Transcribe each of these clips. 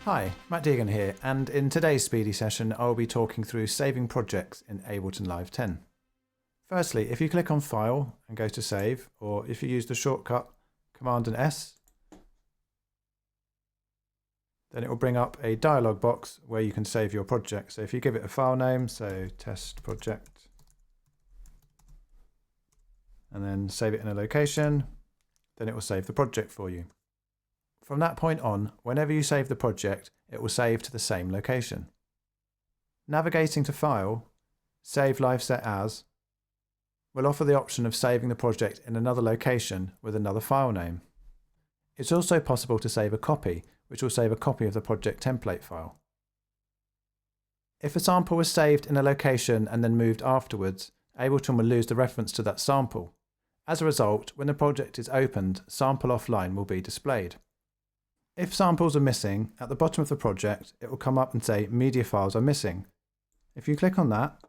Hi, Matt Deegan here, and in today's Speedy session I'll be talking through saving projects in Ableton Live 10. Firstly, if you click on File and go to Save, or if you use the shortcut Command and S, then it will bring up a dialog box where you can save your project. So if you give it a file name, so test project, and then save it in a location, then it will save the project for you. From that point on, whenever you save the project, it will save to the same location. Navigating to File, Save Live Set As, will offer the option of saving the project in another location with another file name. It's also possible to save a copy, which will save a copy of the project template file. If a sample was saved in a location and then moved afterwards, Ableton will lose the reference to that sample. As a result, when the project is opened, Sample Offline will be displayed. If samples are missing, at the bottom of the project, it will come up and say media files are missing. If you click on that,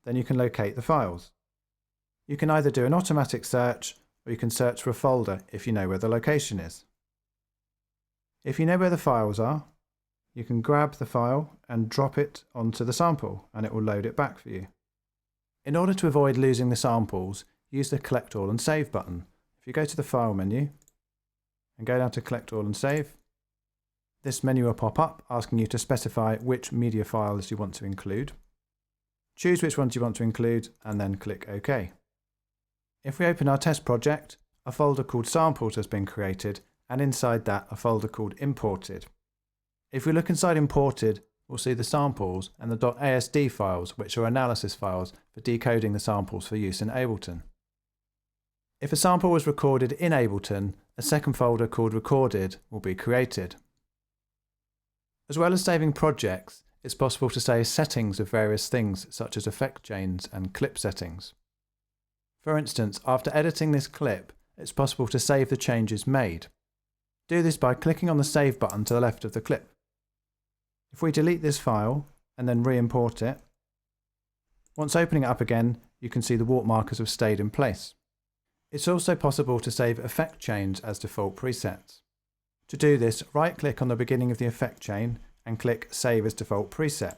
then you can locate the files. You can either do an automatic search, or you can search for a folder if you know where the location is. If you know where the files are, you can grab the file and drop it onto the sample, and it will load it back for you. In order to avoid losing the samples, use the Collect All and Save button. If you go to the File menu and go down to Collect All and Save, this menu will pop up asking you to specify which media files you want to include. Choose which ones you want to include and then click OK. If we open our test project, a folder called Samples has been created, and inside that a folder called Imported. If we look inside Imported, we'll see the samples and the .asd files, which are analysis files for decoding the samples for use in Ableton. If a sample was recorded in Ableton, a second folder called Recorded will be created. As well as saving projects, it's possible to save settings of various things such as effect chains and clip settings. For instance, after editing this clip, it's possible to save the changes made. Do this by clicking on the Save button to the left of the clip. If we delete this file and then re-import it, once opening it up again, you can see the watermarkers have stayed in place. It's also possible to save effect chains as default presets. To do this, right-click on the beginning of the effect chain and click Save as Default Preset.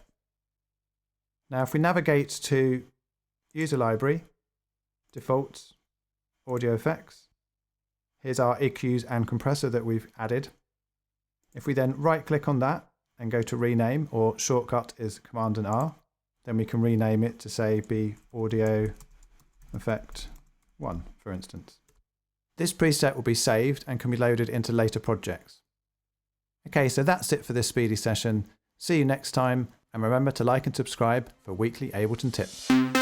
Now if we navigate to User Library, Defaults, Audio Effects, here's our EQs and compressor that we've added. If we then right-click on that and go to Rename, or shortcut is Command and R, then we can rename it to say be Audio Effect 1, for instance. This preset will be saved and can be loaded into later projects. Okay, so that's it for this Speedy session. See you next time, and remember to like and subscribe for weekly Ableton tips.